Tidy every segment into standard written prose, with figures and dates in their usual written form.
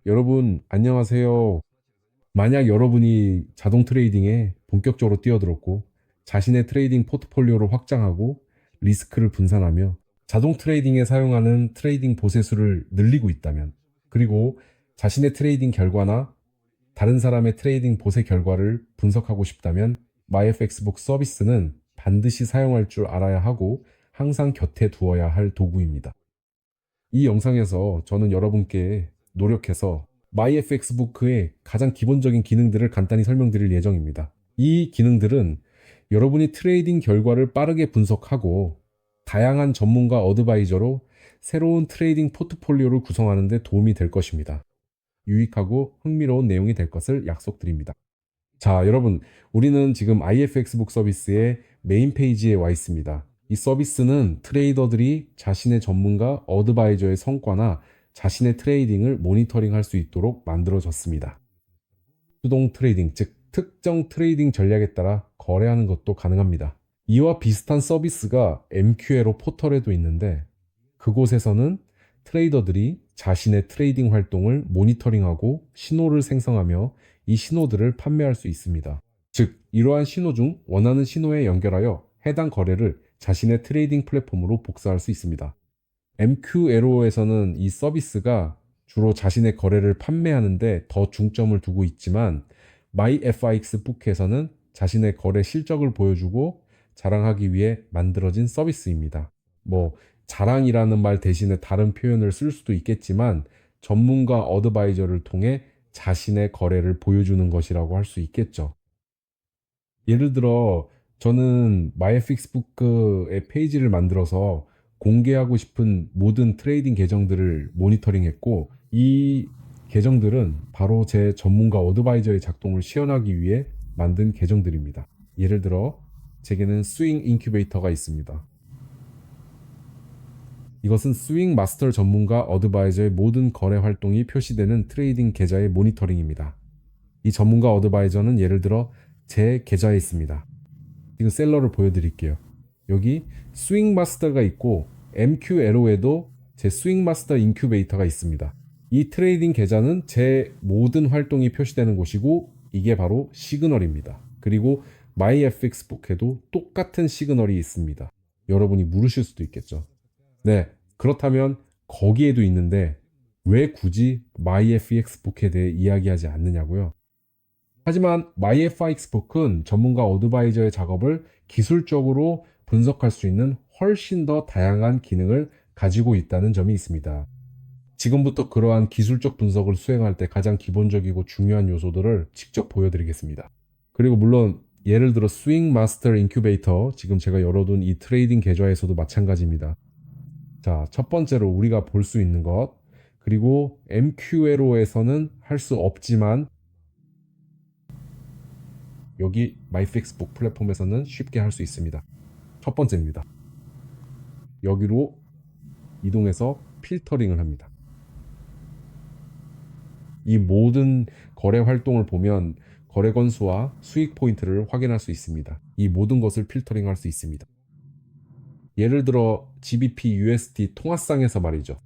여러분, 안녕하세요. 만약 여러분이 자동 트레이딩에 본격적으로 뛰어들었고 자신의 트레이딩 포트폴리오를 확장하고 리스크를 분산하며 자동 트레이딩에 사용하는 트레이딩 보세수를 늘리고 있다면, 그리고 자신의 트레이딩 결과나 다른 사람의 트레이딩 보세 결과를 분석하고 싶다면 MyFXbook 서비스는 반드시 사용할 줄 알아야 하고 항상 곁에 두어야 할 도구입니다. 이 영상에서 저는 여러분께 노력해서 MyFXbook의 가장 기본적인 기능들을 간단히 설명드릴 예정입니다. 이 기능들은 여러분이 트레이딩 결과를 빠르게 분석하고 다양한 전문가 어드바이저로 새로운 트레이딩 포트폴리오를 구성하는 데 도움이 될 것입니다. 유익하고 흥미로운 내용이 될 것을 약속드립니다. 자, 여러분, 우리는 지금 IFXbook 서비스의 메인 페이지에 와 있습니다. 이 서비스는 트레이더들이 자신의 전문가 어드바이저의 성과나 자신의 트레이딩을 모니터링할 수 있도록 만들어졌습니다. 수동 트레이딩, 즉 특정 트레이딩 전략에 따라 거래하는 것도 가능합니다. 이와 비슷한 서비스가 MQ에로 포털에도 있는데, 그곳에서는 트레이더들이 자신의 트레이딩 활동을 모니터링하고 신호를 생성하며 이 신호들을 판매할 수 있습니다. 즉, 이러한 신호 중 원하는 신호에 연결하여 해당 거래를 자신의 트레이딩 플랫폼으로 복사할 수 있습니다. MQ에로에서는 이 서비스가 주로 자신의 거래를 판매하는데 더 중점을 두고 있지만, MyFXbook에서는 자신의 거래 실적을 보여주고 자랑하기 위해 만들어진 서비스입니다. 자랑이라는 말 대신에 다른 표현을 쓸 수도 있겠지만, 전문가 어드바이저를 통해 자신의 거래를 보여주는 것이라고 할 수 있겠죠. 예를 들어, 저는 MyFXbook의 페이지를 만들어서 공개하고 싶은 모든 트레이딩 계정들을 모니터링했고, 이 계정들은 바로 제 전문가 어드바이저의 작동을 시연하기 위해 만든 계정들입니다. 예를 들어, 제게는 스윙 인큐베이터가 있습니다. 이것은 스윙 마스터 전문가 어드바이저의 모든 거래 활동이 표시되는 트레이딩 계좌의 모니터링입니다. 이 전문가 어드바이저는 예를 들어 제 계좌에 있습니다. 지금 셀러를 보여드릴게요. 여기 스윙 마스터가 있고 MQ에로에도 제 스윙 마스터 인큐베이터가 있습니다. 이 트레이딩 계좌는 제 모든 활동이 표시되는 곳이고, 이게 바로 시그널입니다. 그리고 MyFXbook에도 똑같은 시그널이 있습니다. 여러분이 물으실 수도 있겠죠. 네, 그렇다면 거기에도 있는데 왜 굳이 MyFXbook에 대해 이야기하지 않느냐고요? 하지만 MyFXbook은 전문가 어드바이저의 작업을 기술적으로 분석할 수 있는 훨씬 더 다양한 기능을 가지고 있다는 점이 있습니다. 지금부터 그러한 기술적 분석을 수행할 때 가장 기본적이고 중요한 요소들을 직접 보여드리겠습니다. 그리고 물론 예를 들어 스윙 마스터 인큐베이터, 지금 제가 열어둔 이 트레이딩 계좌에서도 마찬가지입니다. 자, 첫 번째로 우리가 볼 수 있는 것, 그리고 MQ에로에서는 할 수 없지만 여기 MyFXbook 플랫폼에서는 쉽게 할 수 있습니다. 첫 번째입니다. 여기로 이동해서 필터링을 합니다. 이 모든 거래 활동을 보면 거래 건수와 수익 포인트를 확인할 수 있습니다. 이 모든 것을 필터링할 수 있습니다. 예를 들어 GBP USD 통화상에서 말이죠.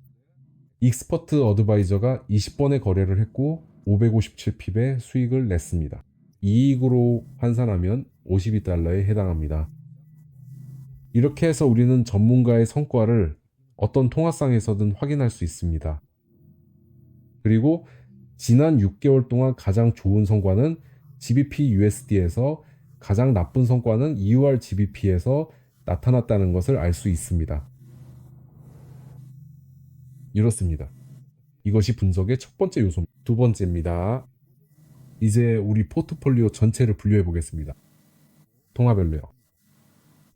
익스퍼트 어드바이저가 20번의 거래를 했고 557핍의 수익을 냈습니다. 이익으로 환산하면 52달러에 해당합니다. 이렇게 해서 우리는 전문가의 성과를 어떤 통화상에서든 확인할 수 있습니다. 그리고 지난 6개월 동안 가장 좋은 성과는 GBP USD에서, 가장 나쁜 성과는 EUR GBP에서 나타났다는 것을 알 수 있습니다. 이렇습니다. 이것이 분석의 첫 번째 요소입니다. 두 번째입니다. 이제 우리 포트폴리오 전체를 분류해 보겠습니다. 통화별로요.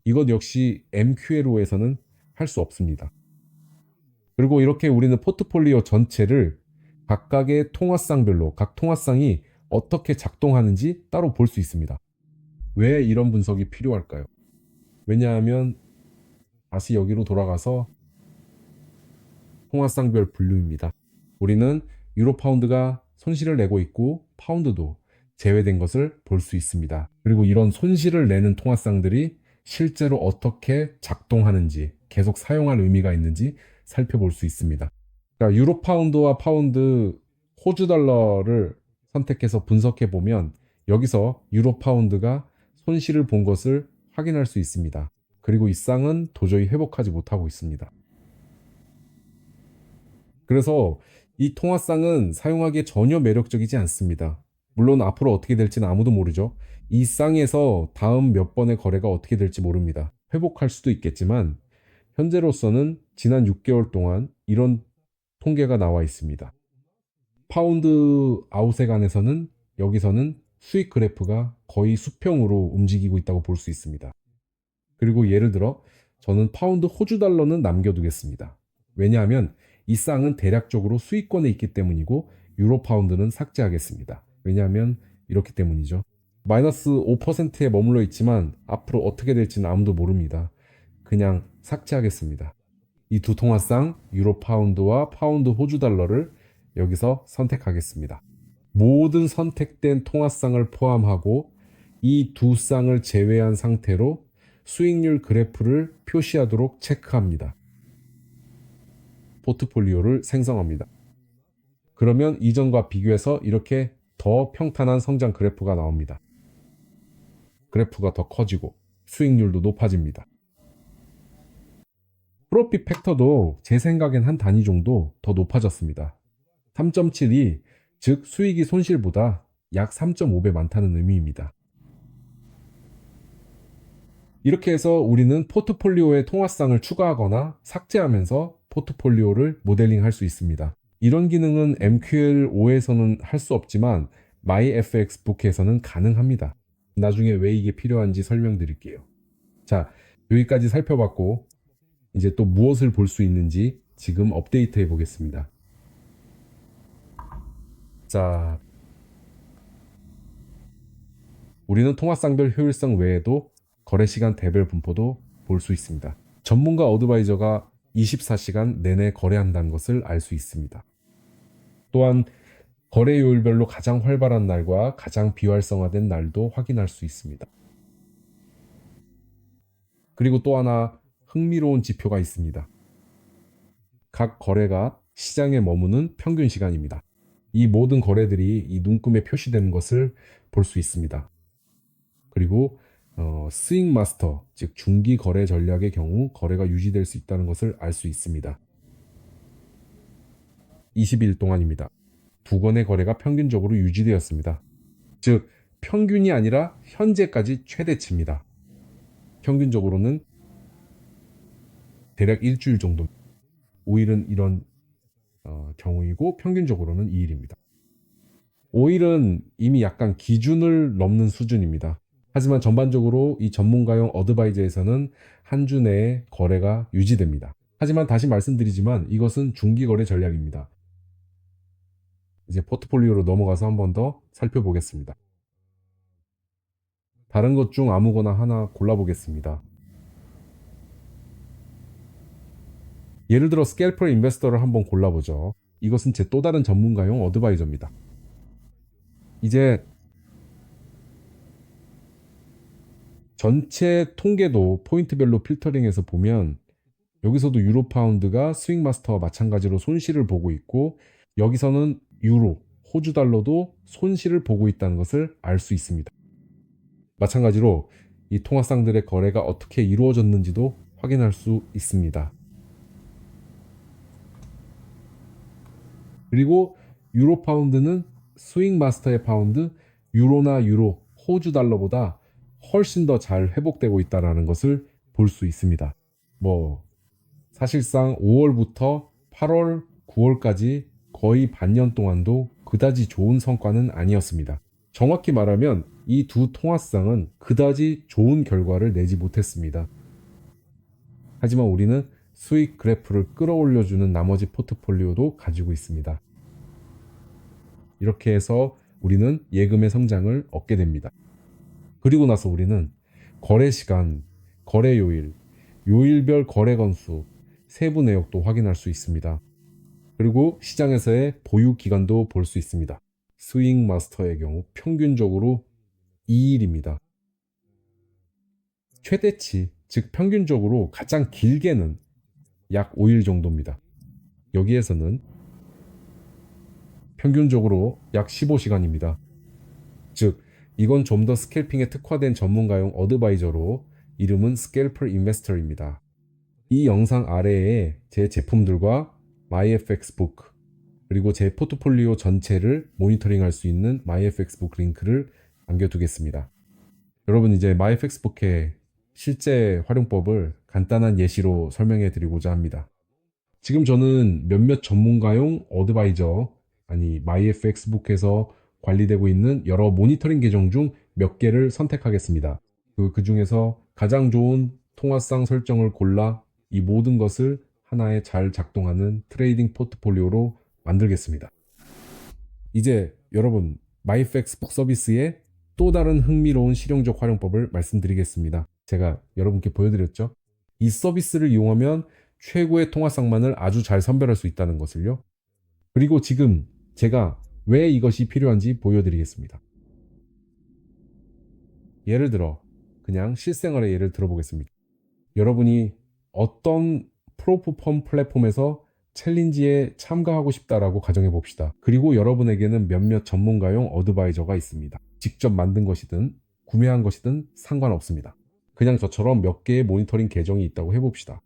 이것 역시 MQ에로에서는 할 수 없습니다. 그리고 이렇게 우리는 포트폴리오 전체를 각각의 통화상별로, 각 통화상이 어떻게 작동하는지 따로 볼 수 있습니다. 왜 이런 분석이 필요할까요? 왜냐하면 다시 여기로 돌아가서 통화상별 분류입니다. 우리는 유로 파운드가 손실을 내고 있고 파운드도 제외된 것을 볼 수 있습니다. 그리고 이런 손실을 내는 통화상들이 실제로 어떻게 작동하는지, 계속 사용할 의미가 있는지 살펴볼 수 있습니다. 자, 유로 파운드와 파운드, 호주 달러를 선택해서 분석해 보면 여기서 유로 파운드가 손실을 본 것을 확인할 수 있습니다. 그리고 이 쌍은 도저히 회복하지 못하고 있습니다. 그래서 이 통화쌍은 사용하기에 전혀 매력적이지 않습니다. 물론 앞으로 어떻게 될지는 아무도 모르죠. 이 쌍에서 다음 몇 번의 거래가 어떻게 될지 모릅니다. 회복할 수도 있겠지만 현재로서는 지난 6개월 동안 이런 통계가 나와 있습니다. 파운드 아웃액안에서는 여기서는 수익 그래프가 거의 수평으로 움직이고 있다고 볼 수 있습니다. 그리고 예를 들어 저는 파운드 호주 달러는 남겨두겠습니다. 왜냐하면 이 쌍은 대략적으로 수익권에 있기 때문이고 유로 파운드는 삭제하겠습니다. 왜냐하면 이렇기 때문이죠. 마이너스 5%에 머물러 있지만 앞으로 어떻게 될지는 아무도 모릅니다. 그냥 삭제하겠습니다. 이 두 통화쌍 유로 파운드와 파운드 호주 달러를 여기서 선택하겠습니다. 모든 선택된 통화쌍을 포함하고 이 두 쌍을 제외한 상태로 수익률 그래프를 표시하도록 체크합니다. 포트폴리오를 생성합니다. 그러면 이전과 비교해서 이렇게 더 평탄한 성장 그래프가 나옵니다. 그래프가 더 커지고 수익률도 높아집니다. 프로핏 팩터도 제 생각엔 한 단위 정도 더 높아졌습니다. 3.72, 즉 수익이 손실보다 약 3.5배 많다는 의미입니다. 이렇게 해서 우리는 포트폴리오에 통화쌍을 추가하거나 삭제하면서 포트폴리오를 모델링할 수 있습니다. 이런 기능은 MQL5에서는 할 수 없지만 MyFXBook에서는 가능합니다. 나중에 왜 이게 필요한지 설명드릴게요. 자, 여기까지 살펴봤고 이제 또 무엇을 볼 수 있는지 지금 업데이트 해 보겠습니다. 자, 우리는 통화쌍별 효율성 외에도 거래시간 대별 분포도 볼 수 있습니다. 전문가 어드바이저가 24시간 내내 거래한다는 것을 알 수 있습니다. 또한 거래 요일별로 가장 활발한 날과 가장 비활성화된 날도 확인할 수 있습니다. 그리고 또 하나 흥미로운 지표가 있습니다. 각 거래가 시장에 머무는 평균 시간입니다. 이 모든 거래들이 이 눈금에 표시되는 것을 볼 수 있습니다. 그리고 스윙 마스터, 즉 중기 거래 전략의 경우 거래가 유지될 수 있다는 것을 알 수 있습니다. 20일 동안입니다. 두 건의 거래가 평균적으로 유지되었습니다. 즉 평균이 아니라 현재까지 최대치입니다. 평균적으로는 대략 일주일 정도. 5일은 이런 경우이고 평균적으로는 2일입니다. 5일은 이미 약간 기준을 넘는 수준입니다. 하지만 전반적으로 이 전문가용 어드바이저에서는 한 주 내에 거래가 유지됩니다. 하지만 다시 말씀드리지만 이것은 중기 거래 전략입니다. 이제 포트폴리오로 넘어가서 한 번 더 살펴보겠습니다. 다른 것 중 아무거나 하나 골라보겠습니다. 예를 들어 스캘퍼 인베스터를 한번 골라보죠. 이것은 제 또 다른 전문가용 어드바이저입니다. 이제 전체 통계도 포인트별로 필터링해서 보면 여기서도 유로 파운드가 스윙 마스터와 마찬가지로 손실을 보고 있고 여기서는 유로, 호주 달러도 손실을 보고 있다는 것을 알 수 있습니다. 마찬가지로 이 통화쌍들의 거래가 어떻게 이루어졌는지도 확인할 수 있습니다. 그리고 유로 파운드는 스윙 마스터의 파운드, 유로나 유로, 호주 달러보다 훨씬 더 잘 회복되고 있다는 것을 볼 수 있습니다. 사실상 5월부터 8월, 9월까지 거의 반년 동안도 그다지 좋은 성과는 아니었습니다. 정확히 말하면 이 두 통화쌍은 그다지 좋은 결과를 내지 못했습니다. 하지만 우리는 수익 그래프를 끌어올려주는 나머지 포트폴리오도 가지고 있습니다. 이렇게 해서 우리는 예금의 성장을 얻게 됩니다. 그리고 나서 우리는 거래 시간, 거래 요일, 요일별 거래 건수, 세부 내역도 확인할 수 있습니다. 그리고 시장에서의 보유 기간도 볼 수 있습니다. 스윙 마스터의 경우 평균적으로 2일입니다. 최대치 즉 평균적으로 가장 길게는 약 5일 정도입니다. 여기에서는 평균적으로 약 15시간입니다. 즉 이건 좀 더 스캘핑에 특화된 전문가용 어드바이저로 이름은 스캘퍼 인베스터입니다. 이 영상 아래에 제 제품들과 MyFXbook 그리고 제 포트폴리오 전체를 모니터링할 수 있는 MyFXbook 링크를 남겨두겠습니다. 여러분 이제 MyFXbook의 실제 활용법을 간단한 예시로 설명해 드리고자 합니다. 지금 저는 몇몇 전문가용 어드바이저 아니 MyFXbook에서 관리되고 있는 여러 모니터링 계정 중 몇 개를 선택하겠습니다. 그 중에서 가장 좋은 통화상 설정을 골라 이 모든 것을 하나의 잘 작동하는 트레이딩 포트폴리오로 만들겠습니다. 이제 여러분 MyFXbook 서비스의 또 다른 흥미로운 실용적 활용법을 말씀드리겠습니다. 제가 여러분께 보여드렸죠. 이 서비스를 이용하면 최고의 통화상만을 아주 잘 선별할 수 있다는 것을요. 그리고 지금 제가 왜 이것이 필요한지 보여드리겠습니다. 예를 들어 그냥 실생활의 예를 들어보겠습니다. 여러분이 어떤 프로프펌 플랫폼에서 챌린지에 참가하고 싶다라고 가정해 봅시다. 그리고 여러분에게는 몇몇 전문가용 어드바이저가 있습니다. 직접 만든 것이든 구매한 것이든 상관없습니다. 그냥 저처럼 몇 개의 모니터링 계정이 있다고 해봅시다.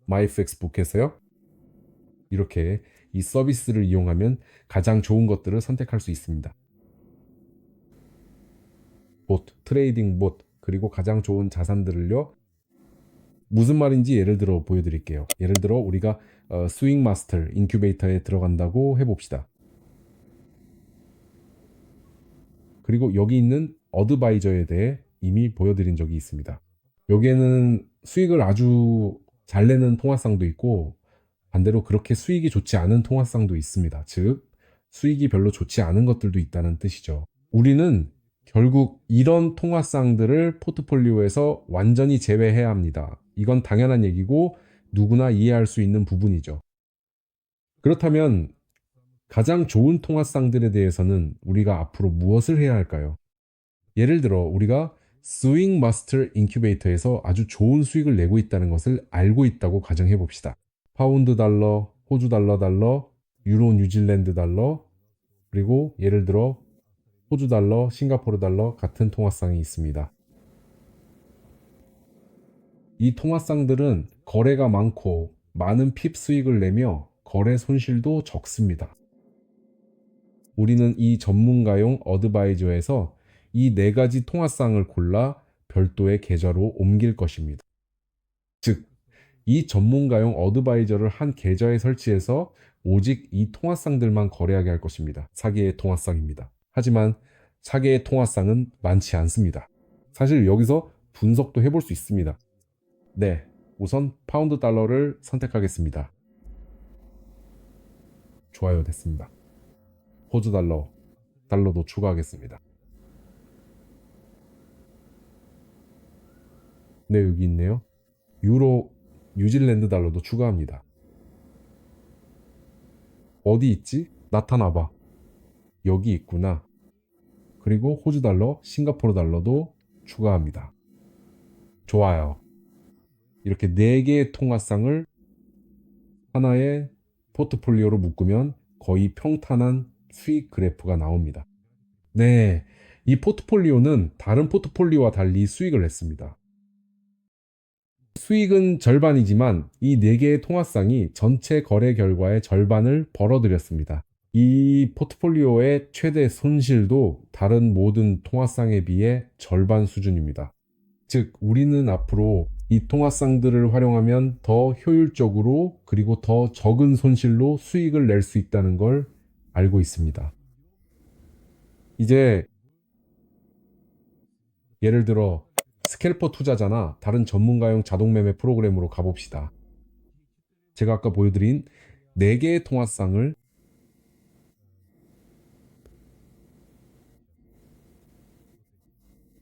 MyFXbook에서요. 이렇게 이 서비스를 이용하면 가장 좋은 것들을 선택할 수 있습니다. 트레이딩 봇, 그리고 가장 좋은 자산들을요. 무슨 말인지 예를 들어 보여드릴게요. 예를 들어 우리가 스윙 마스터 인큐베이터에 들어간다고 해봅시다. 그리고 여기 있는 어드바이저에 대해 이미 보여드린 적이 있습니다. 여기에는 수익을 아주 잘 내는 통화상도 있고 반대로 그렇게 수익이 좋지 않은 통화상도 있습니다. 즉 수익이 별로 좋지 않은 것들도 있다는 뜻이죠. 우리는 결국 이런 통화상들을 포트폴리오에서 완전히 제외해야 합니다. 이건 당연한 얘기고 누구나 이해할 수 있는 부분이죠. 그렇다면 가장 좋은 통화상들에 대해서는 우리가 앞으로 무엇을 해야 할까요? 예를 들어 우리가 스윙 마스터 인큐베이터에서 아주 좋은 수익을 내고 있다는 것을 알고 있다고 가정해 봅시다. 파운드 달러, 호주 달러, 유로 뉴질랜드 달러, 그리고 예를 들어 호주 달러, 싱가포르 달러 같은 통화상이 있습니다. 이 통화상들은 거래가 많고 많은 핍 수익을 내며 거래 손실도 적습니다. 우리는 이 전문가용 어드바이저에서 이 네 가지 통화상을 골라 별도의 계좌로 옮길 것입니다. 즉, 이 전문가용 어드바이저를 한 계좌에 설치해서 오직 이 통화상들만 거래하게 할 것입니다. 4개의 통화상입니다. 하지만 4개의 통화상은 많지 않습니다. 사실 여기서 분석도 해볼 수 있습니다. 네, 우선 파운드 달러를 선택하겠습니다. 좋아요, 됐습니다. 호주 달러도 추가하겠습니다. 네, 여기 있네요. 유로, 뉴질랜드 달러도 추가합니다. 어디 있지? 나타나봐. 여기 있구나. 그리고 호주 달러, 싱가포르 달러도 추가합니다. 좋아요. 이렇게 4개의 통화상을 하나의 포트폴리오로 묶으면 거의 평탄한 수익 그래프가 나옵니다. 네, 이 포트폴리오는 다른 포트폴리오와 달리 수익을 냈습니다. 수익은 절반이지만 이 4개의 통화상이 전체 거래 결과의 절반을 벌어들였습니다. 이 포트폴리오의 최대 손실도 다른 모든 통화상에 비해 절반 수준입니다. 즉, 우리는 앞으로 이 통화상들을 활용하면 더 효율적으로 그리고 더 적은 손실로 수익을 낼 수 있다는 걸 알고 있습니다. 이제 예를 들어 스캘퍼 투자자나 다른 전문가용 자동매매 프로그램으로 가봅시다. 제가 아까 보여드린 4개의 통화상을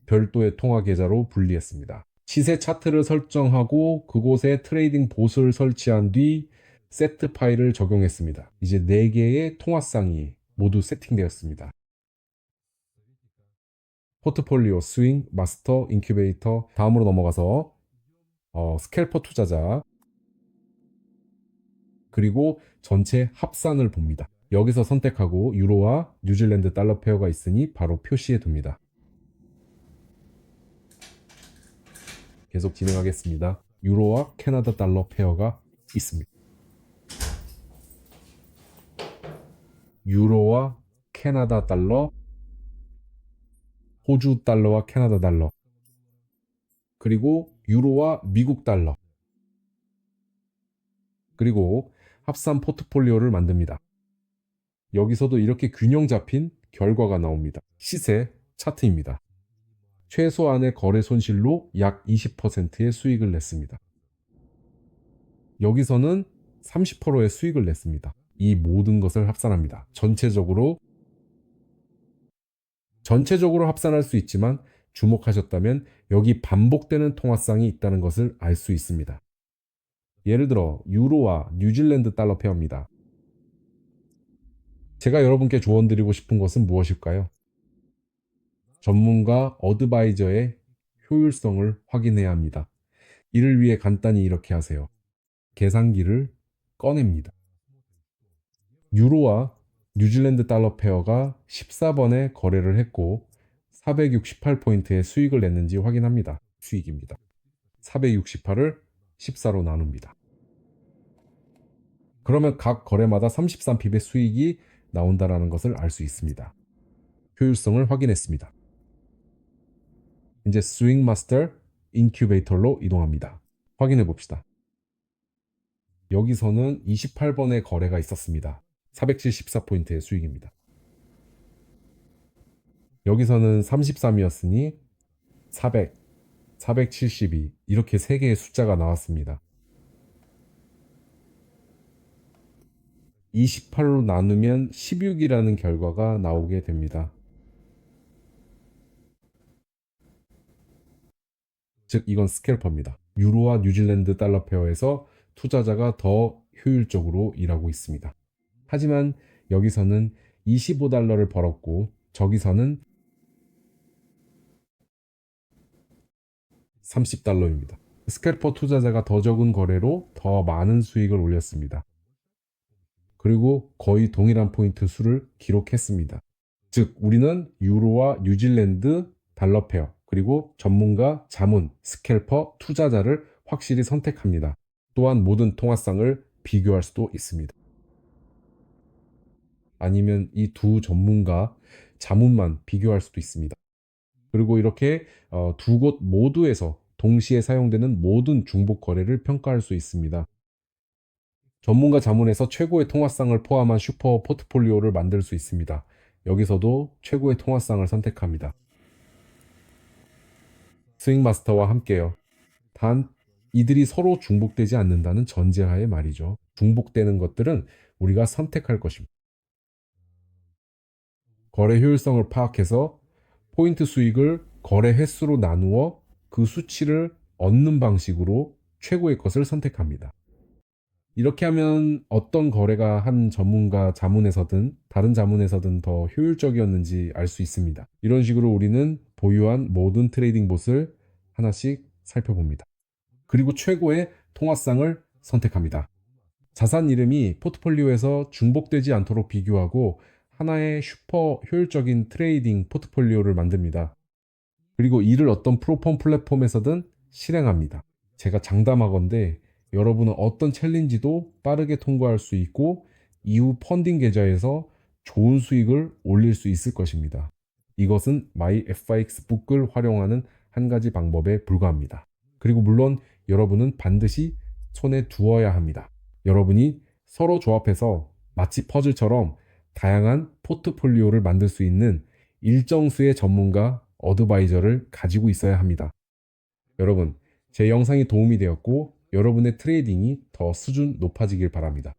별도의 통화 계좌로 분리했습니다. 시세 차트를 설정하고 그곳에 트레이딩 봇을 설치한 뒤 세트 파일을 적용했습니다. 이제 4개의 통화상이 모두 세팅되었습니다. 포트폴리오, 스윙, 마스터, 인큐베이터, 다음으로 넘어가서 스캘퍼 투자자, 그리고 전체 합산을 봅니다. 여기서 선택하고 유로와 뉴질랜드 달러 페어가 있으니 바로 표시해 둡니다. 계속 진행하겠습니다. 유로와 캐나다 달러 페어가 있습니다. 유로와 캐나다 달러, 호주 달러와 캐나다 달러, 그리고 유로와 미국 달러, 그리고 합산 포트폴리오를 만듭니다. 여기서도 이렇게 균형 잡힌 결과가 나옵니다. 시세 차트입니다. 최소한의 거래 손실로 약 20%의 수익을 냈습니다. 여기서는 30%의 수익을 냈습니다. 이 모든 것을 합산합니다. 전체적으로 합산할 수 있지만 주목하셨다면 여기 반복되는 통화상이 있다는 것을 알 수 있습니다. 예를 들어 유로와 뉴질랜드 달러 페어입니다. 제가 여러분께 조언드리고 싶은 것은 무엇일까요? 전문가 어드바이저의 효율성을 확인해야 합니다. 이를 위해 간단히 이렇게 하세요. 계산기를 꺼냅니다. 유로와 뉴질랜드 달러 페어가 14번에 거래를 했고 468포인트의 수익을 냈는지 확인합니다. 수익입니다. 468을 14로 나눕니다. 그러면 각 거래마다 33핍의 수익이 나온다는 것을 알 수 있습니다. 효율성을 확인했습니다. 이제 스윙 마스터 인큐베이터로 이동합니다. 확인해 봅시다. 여기서는 28번의 거래가 있었습니다. 474포인트의 수익입니다. 여기서는 33이었으니 400, 472 이렇게 3개의 숫자가 나왔습니다. 28로 나누면 16이라는 결과가 나오게 됩니다. 즉 이건 스캘퍼입니다. 유로와 뉴질랜드 달러 페어에서 투자자가 더 효율적으로 일하고 있습니다. 하지만 여기서는 25달러를 벌었고 저기서는 30달러입니다. 스캘퍼 투자자가 더 적은 거래로 더 많은 수익을 올렸습니다. 그리고 거의 동일한 포인트 수를 기록했습니다. 즉 우리는 유로와 뉴질랜드 달러 페어 그리고 전문가, 자문, 스캘퍼, 투자자를 확실히 선택합니다. 또한 모든 통화상을 비교할 수도 있습니다. 아니면 이 두 전문가, 자문만 비교할 수도 있습니다. 그리고 이렇게 두 곳 모두에서 동시에 사용되는 모든 중복 거래를 평가할 수 있습니다. 전문가 자문에서 최고의 통화상을 포함한 슈퍼 포트폴리오를 만들 수 있습니다. 여기서도 최고의 통화상을 선택합니다. 스윙마스터와 함께요. 단 이들이 서로 중복되지 않는다는 전제하에 말이죠. 중복되는 것들은 우리가 선택할 것입니다. 거래 효율성을 파악해서 포인트 수익을 거래 횟수로 나누어 그 수치를 얻는 방식으로 최고의 것을 선택합니다. 이렇게 하면 어떤 거래가 한 전문가 자문에서든 다른 자문에서든 더 효율적이었는지 알 수 있습니다. 이런 식으로 우리는 보유한 모든 트레이딩 봇을 하나씩 살펴봅니다. 그리고 최고의 통화상을 선택합니다. 자산 이름이 포트폴리오에서 중복되지 않도록 비교하고 하나의 슈퍼 효율적인 트레이딩 포트폴리오를 만듭니다. 그리고 이를 어떤 프로폰 플랫폼에서든 실행합니다. 제가 장담하건대 여러분은 어떤 챌린지도 빠르게 통과할 수 있고 이후 펀딩 계좌에서 좋은 수익을 올릴 수 있을 것입니다. 이것은 MyFIX 북을 활용하는 한 가지 방법에 불과합니다. 그리고 물론 여러분은 반드시 손에 두어야 합니다. 여러분이 서로 조합해서 마치 퍼즐처럼 다양한 포트폴리오를 만들 수 있는 일정 수의 전문가, 어드바이저를 가지고 있어야 합니다. 여러분, 제 영상이 도움이 되었고 여러분의 트레이딩이 더 수준 높아지길 바랍니다.